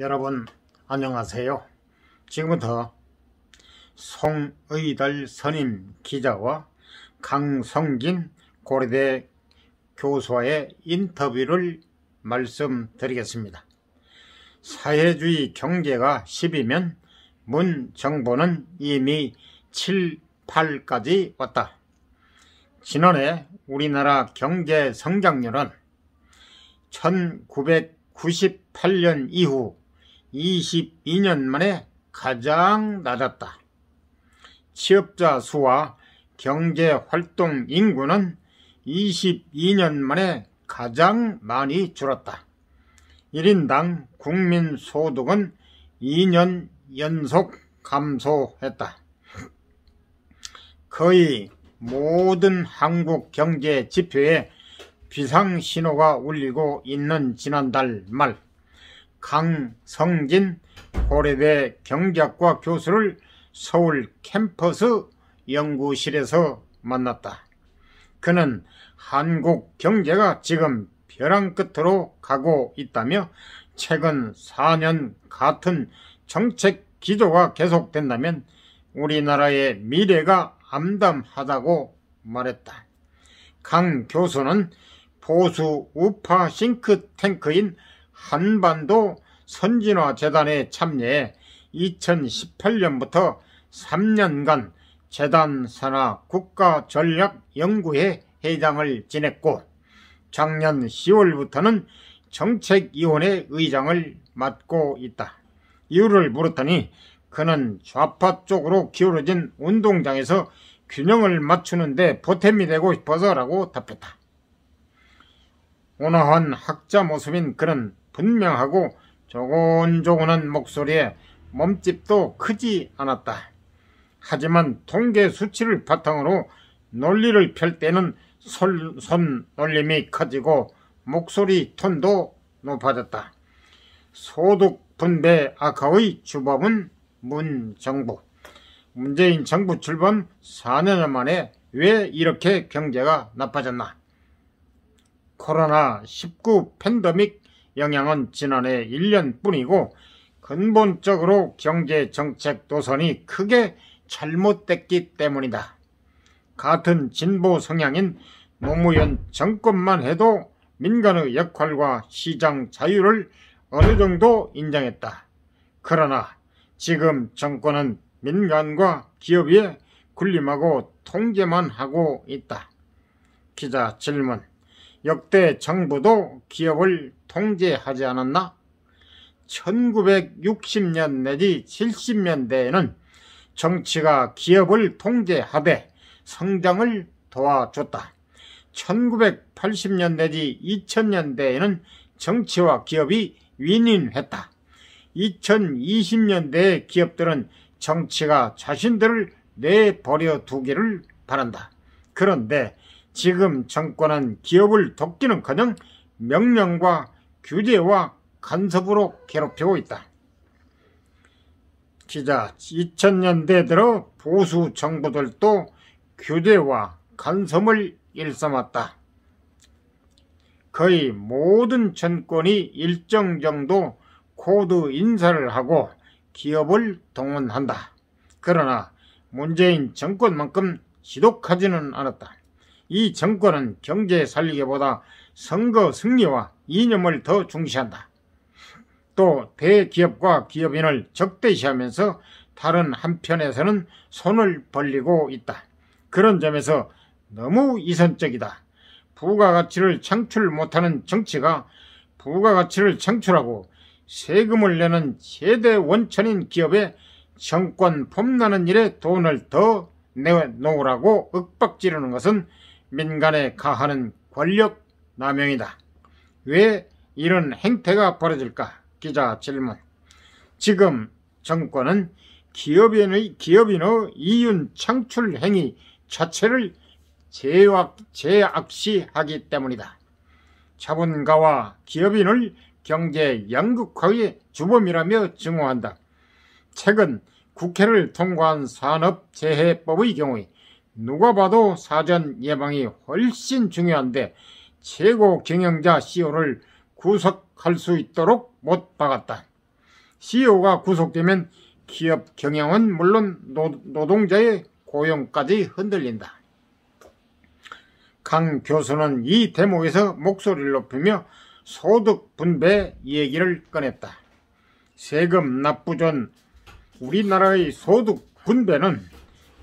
여러분 안녕하세요. 지금부터 송의달 선임 기자와 강성진 고려대 교수와의 인터뷰를 말씀드리겠습니다. 사회주의 경제가 10이면 문 정부는 이미 7, 8까지 왔다. 지난해 우리나라 경제 성장률은 1998년 이후 22년 만에 가장 낮았다. 취업자 수와 경제활동 인구는 22년 만에 가장 많이 줄었다. 1인당 국민소득은 2년 연속 감소했다. 거의 모든 한국 경제 지표에 비상신호가 울리고 있는 지난달 말, 강성진 고려대 경제학과 교수를 서울 캠퍼스 연구실에서 만났다. 그는 한국 경제가 지금 벼랑 끝으로 가고 있다며 최근 4년 같은 정책 기조가 계속된다면 우리나라의 미래가 암담하다고 말했다. 강 교수는 보수 우파 싱크탱크인 한반도 선진화재단에 참여해 2018년부터 3년간 재단 산하 국가전략연구회 회장을 지냈고 작년 10월부터는 정책위원회 의장을 맡고 있다. 이유를 물었더니 그는 좌파 쪽으로 기울어진 운동장에서 균형을 맞추는데 보탬이 되고 싶어서라고 답했다. 온화한 학자 모습인 그는 분명하고 조곤조곤한 목소리에 몸집도 크지 않았다. 하지만 통계 수치를 바탕으로 논리를 펼 때는 손놀림이 커지고 목소리 톤도 높아졌다. 소득 분배 악화의 주범은 문 정부. 문재인 정부 출범 4년 만에 왜 이렇게 경제가 나빠졌나? 코로나19 팬데믹 영향은 지난해 1년뿐이고 근본적으로 경제정책 노선이 크게 잘못됐기 때문이다. 같은 진보 성향인 노무현 정권만 해도 민간의 역할과 시장 자유를 어느 정도 인정했다. 그러나 지금 정권은 민간과 기업에 군림하고 통제만 하고 있다. 기자 질문. 역대 정부도 기업을 통제하지 않았나? 1960년 내지 70년대에는 정치가 기업을 통제하되 성장을 도와줬다. 1980년 내지 2000년대에는 정치와 기업이 윈윈했다. 2020년대의 기업들은 정치가 자신들을 내버려 두기를 바란다. 그런데 지금 정권은 기업을 돕기는커녕 명령과 규제와 간섭으로 괴롭히고 있다. 기자, 2000년대 들어 보수 정부들도 규제와 간섭을 일삼았다. 거의 모든 정권이 일정 정도 코드 인사를 하고 기업을 동원한다. 그러나 문재인 정권만큼 지독하지는 않았다. 이 정권은 경제 살리기보다 선거 승리와 이념을 더 중시한다. 또 대기업과 기업인을 적대시하면서 다른 한편에서는 손을 벌리고 있다. 그런 점에서 너무 이선적이다. 부가가치를 창출 못하는 정치가 부가가치를 창출하고 세금을 내는 최대 원천인 기업에 정권 폼나는 일에 돈을 더 내놓으라고 윽박지르는 것은 민간에 가하는 권력 남용이다. 왜 이런 행태가 벌어질까? 기자 질문. 지금 정권은 기업인의 이윤 창출 행위 자체를 제악시하기 때문이다. 자본가와 기업인을 경제 양극화의 주범이라며 증오한다. 최근 국회를 통과한 산업재해법의 경우에 누가 봐도 사전 예방이 훨씬 중요한데 최고 경영자 CEO를 구속할 수 있도록 못 박았다. CEO가 구속되면 기업 경영은 물론 노동자의 고용까지 흔들린다. 강 교수는 이 대목에서 목소리를 높이며 소득 분배 얘기를 꺼냈다. 세금 납부 전 우리나라의 소득 분배는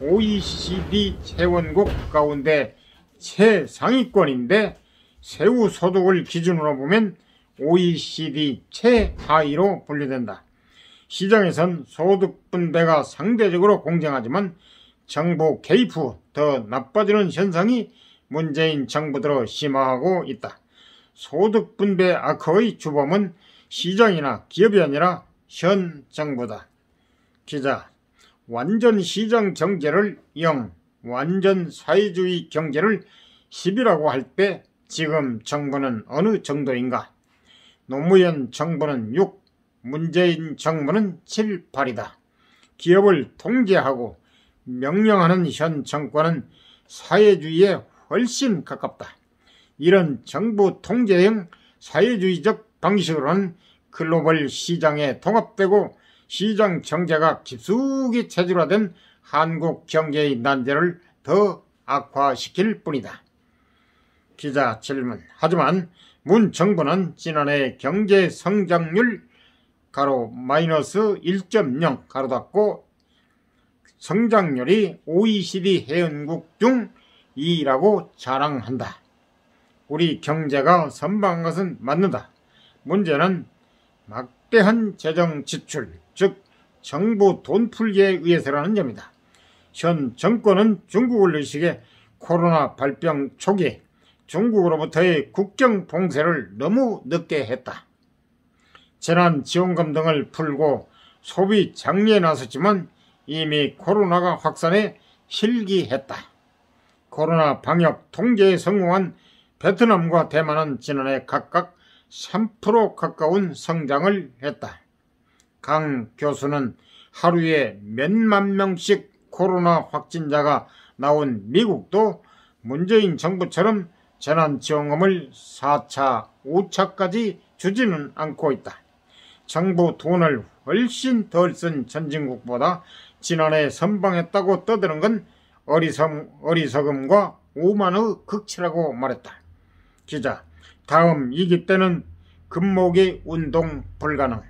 OECD 회원국 가운데 최상위권인데 세후 소득을 기준으로 보면 OECD 최하위로 분류된다. 시장에선 소득 분배가 상대적으로 공정하지만 정부 개입 후 더 나빠지는 현상이 문재인 정부 들어 심화하고 있다. 소득 분배 악화의 주범은 시장이나 기업이 아니라 현 정부다. 기자, 완전 시장 경제를 0, 완전 사회주의 경제를 10이라고 할 때 지금 정부는 어느 정도인가? 노무현 정부는 6, 문재인 정부는 7, 8이다. 기업을 통제하고 명령하는 현 정권은 사회주의에 훨씬 가깝다. 이런 정부 통제형 사회주의적 방식으로는 글로벌 시장에 통합되고 시장 경제가 깊숙이 체질화된 한국 경제의 난제를 더 악화시킬 뿐이다. 기자 질문. 하지만 문 정부는 지난해 경제 성장률 가로 마이너스 1.0 가로 닫고 성장률이 OECD 회원국 중 2위라고 자랑한다. 우리 경제가 선방한 것은 맞는다. 문제는 막대한 재정 지출, 즉 정부 돈 풀기에 의해서라는 점이다. 현 정권은 중국을 의식해 코로나 발병 초기 중국으로부터의 국경 봉쇄를 너무 늦게 했다. 재난 지원금 등을 풀고 소비 장려에 나섰지만 이미 코로나가 확산해 실기했다. 코로나 방역 통제에 성공한 베트남과 대만은 지난해 각각 3% 가까운 성장을 했다. 강 교수는 하루에 몇만 명씩 코로나 확진자가 나온 미국도 문재인 정부처럼 재난지원금을 4차, 5차까지 주지는 않고 있다. 정부 돈을 훨씬 덜 쓴 선진국보다 지난해 선방했다고 떠드는 건 어리석음과 오만의 극치라고 말했다. 기자, 다음 2기 때는 금모기 운동 불가능.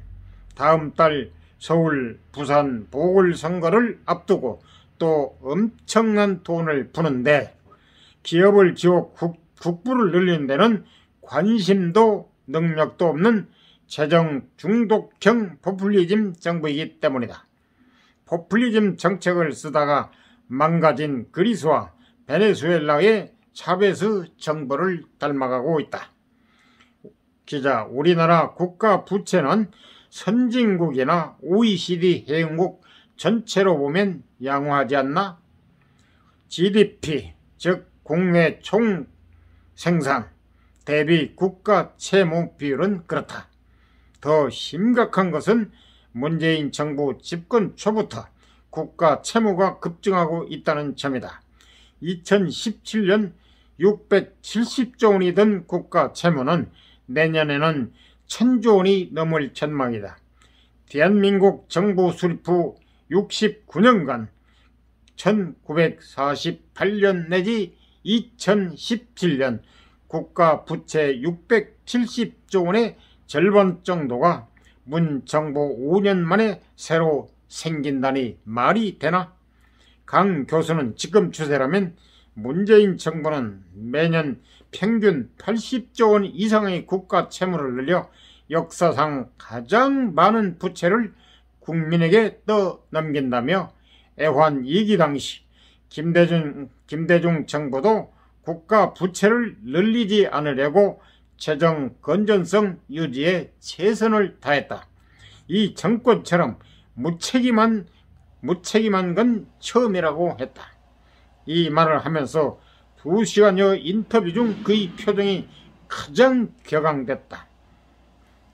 다음 달 서울, 부산 보궐선거를 앞두고 또 엄청난 돈을 푸는데 기업을 지워 국부를 늘리는 데는 관심도 능력도 없는 재정 중독형 포퓰리즘 정부이기 때문이다. 포퓰리즘 정책을 쓰다가 망가진 그리스와 베네수엘라의 차베스 정부를 닮아가고 있다. 기자, 우리나라 국가 부채는 선진국이나 OECD 회원국 전체로 보면 양호하지 않나? GDP, 즉 국내 총생산 대비 국가 채무 비율은 그렇다. 더 심각한 것은 문재인 정부 집권 초부터 국가 채무가 급증하고 있다는 점이다. 2017년 670조 원이 든 국가 채무는 내년에는 1000조 원이 넘을 전망이다. 대한민국 정부 수립 후 69년간 1948년 내지 2017년 국가 부채 670조 원의 절반 정도가 문 정부 5년 만에 새로 생긴다니 말이 되나? 강 교수는 지금 추세라면 문재인 정부는 매년 평균 80조 원 이상의 국가 채무를 늘려 역사상 가장 많은 부채를 국민에게 떠넘긴다며 애환 2기 당시 김대중 정부도 국가 부채를 늘리지 않으려고 재정 건전성 유지에 최선을 다했다. 이 정권처럼 무책임한 건 처음이라고 했다. 이 말을 하면서 2시간여 인터뷰 중 그의 표정이 가장 격앙됐다.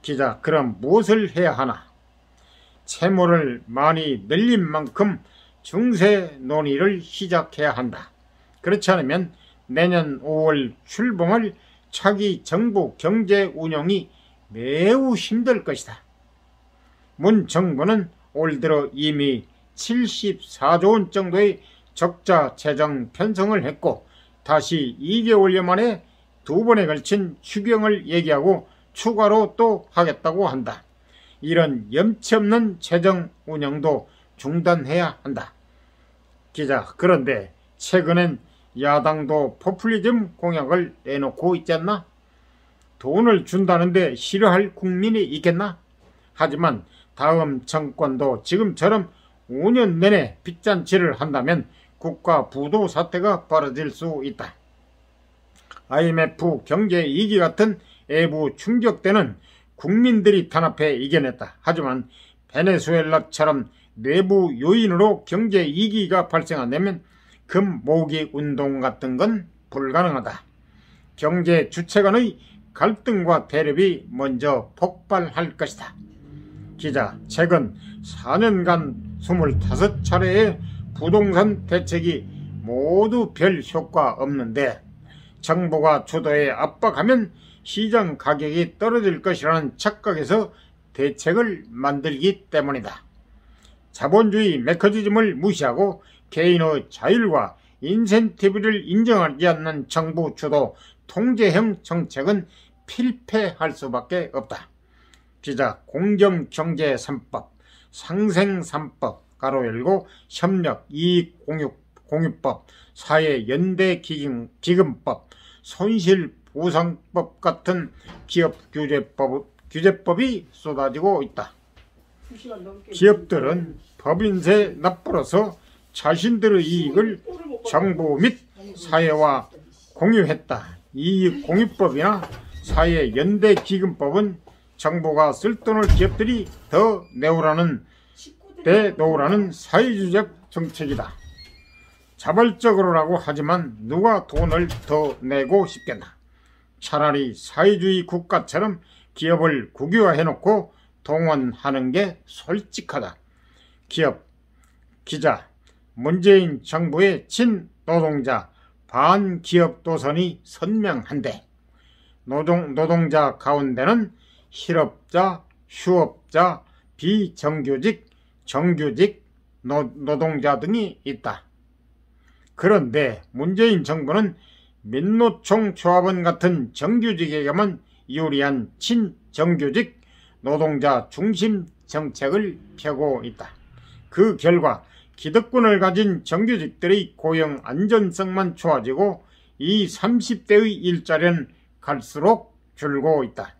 기자, 그럼 무엇을 해야 하나? 채무를 많이 늘린 만큼 중세 논의를 시작해야 한다. 그렇지 않으면 내년 5월 출범할 차기 정부 경제 운영이 매우 힘들 것이다. 문 정부는 올 들어 이미 74조 원 정도의 적자 재정 편성을 했고 다시 2개월여 만에 2번에 걸친 추경을 얘기하고 추가로 또 하겠다고 한다. 이런 염치 없는 재정 운영도 중단해야 한다. 기자, 그런데 최근엔 야당도 포퓰리즘 공약을 내놓고 있지 않나? 돈을 준다는데 싫어할 국민이 있겠나? 하지만 다음 정권도 지금처럼 5년 내내 빚잔치를 한다면 국가 부도 사태가 벌어질 수 있다. IMF 경제 위기 같은 외부 충격 때는 국민들이 단합해 이겨냈다. 하지만 베네수엘라처럼 내부 요인으로 경제 위기가 발생한다면 금 모으기 운동 같은 건 불가능하다. 경제 주체 간의 갈등과 대립이 먼저 폭발할 것이다. 기자, 최근 4년간 25차례의 부동산 대책이 모두 별 효과 없는데 정부가 주도해 압박하면 시장 가격이 떨어질 것이라는 착각에서 대책을 만들기 때문이다. 자본주의 메커니즘을 무시하고 개인의 자율과 인센티브를 인정하지 않는 정부 주도 통제형 정책은 필패할 수밖에 없다. 기자, 공정경제 3법, 상생 3법, 가로 열고 협력 이익 공유법, 사회연대기금법, 손실보상법 같은 기업 규제법이 쏟아지고 있다. 기업들은 법인세 납부로서 자신들의 이익을 정부 및 사회와 공유했다. 이익공유법이나 사회연대기금법은 정부가 쓸 돈을 기업들이 더 내놓으라는 사회주의적 정책이다. 자발적으로라고 하지만 누가 돈을 더 내고 싶겠나. 차라리 사회주의 국가처럼 기업을 국유화해놓고 동원하는 게 솔직하다. 기자, 문재인 정부의 친노동자 반기업 노선이 선명한데 노동자 가운데는 실업자, 휴업자, 비정규직, 정규직 노동자 등이 있다. 그런데 문재인 정부는 민노총 조합원 같은 정규직에게만 유리한 친정규직 노동자 중심 정책을 펴고 있다. 그 결과 기득권을 가진 정규직들의 고용 안전성만 좋아지고 이 30대의 일자리는 갈수록 줄고 있다.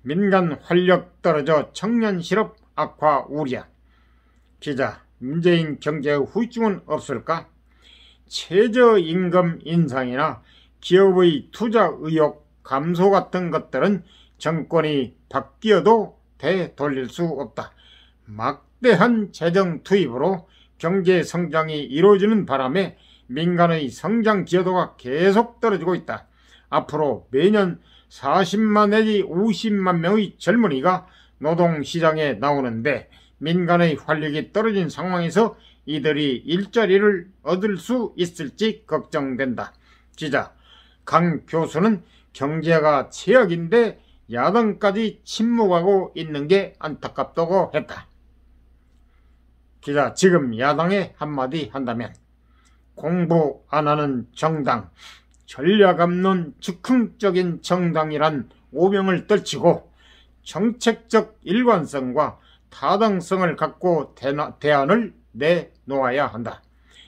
민간 활력 떨어져 청년 실업 악화 우려. 기자, 문재인 경제의 후유증은 없을까? 최저임금 인상이나 기업의 투자 의욕 감소 같은 것들은 정권이 바뀌어도 되돌릴 수 없다. 막대한 재정 투입으로 경제 성장이 이루어지는 바람에 민간의 성장 기여도가 계속 떨어지고 있다. 앞으로 매년 40만 내지 50만 명의 젊은이가 노동시장에 나오는데 민간의 활력이 떨어진 상황에서 이들이 일자리를 얻을 수 있을지 걱정된다. 기자, 강 교수는 경제가 최악인데 야당까지 침묵하고 있는 게 안타깝다고 했다. 기자, 지금 야당에 한마디 한다면 공부 안 하는 정당, 전략 없는 즉흥적인 정당이란 오명을 떨치고 정책적 일관성과 타당성을 갖고 대안을 내놓아야 한다.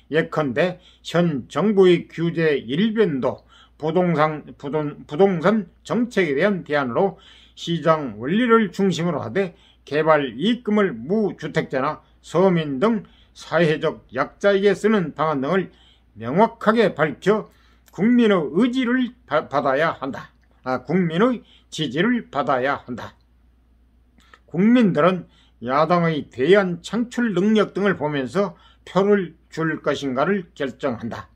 예컨대 현 정부의 규제 일변도 부동산 정책에 대한 대안으로 시장 원리를 중심으로 하되 개발 이익금을 무주택자나 서민 등 사회적 약자에게 쓰는 방안 등을 명확하게 밝혀 국민의 의지를 받아야 한다. 국민의 지지를 받아야 한다. 국민들은 야당의 대안 창출 능력 등을 보면서 표를 줄 것인가를 결정한다.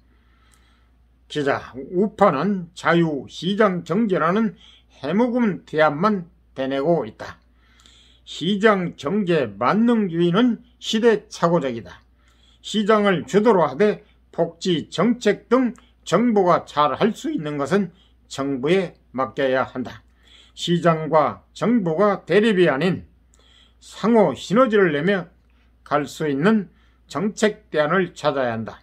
기자, 우파는 자유시장 경제라는 해묵은 대안만 대내고 있다. 시장 경제 만능주의는 시대착오적이다. 시장을 주도로 하되 복지 정책 등 정부가 잘 할 수 있는 것은 정부에 맡겨야 한다. 시장과 정부가 대립이 아닌 상호 시너지를 내며 갈 수 있는 정책 대안을 찾아야 한다.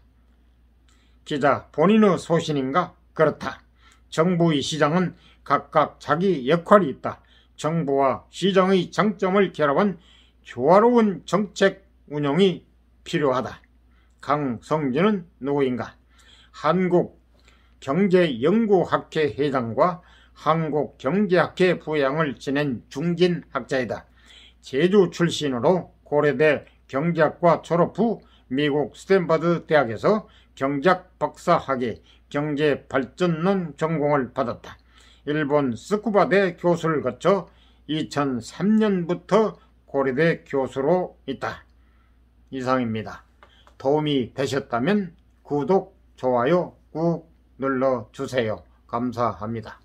기자, 본인의 소신인가? 그렇다. 정부의 시장은 각각 자기 역할이 있다. 정부와 시장의 장점을 결합한 조화로운 정책 운영이 필요하다. 강성진은 누구인가? 한국경제연구학회 회장과 한국경제학회 부회장을 지낸 중진 학자이다. 제주 출신으로 고려대 경제학과 졸업 후 미국 스탠퍼드 대학에서 경제학 박사학위 경제발전론 전공을 받았다. 일본 스쿠바대 교수를 거쳐 2003년부터 고려대 교수로 있다. 이상입니다. 도움이 되셨다면 구독, 좋아요 꾹 눌러주세요. 감사합니다.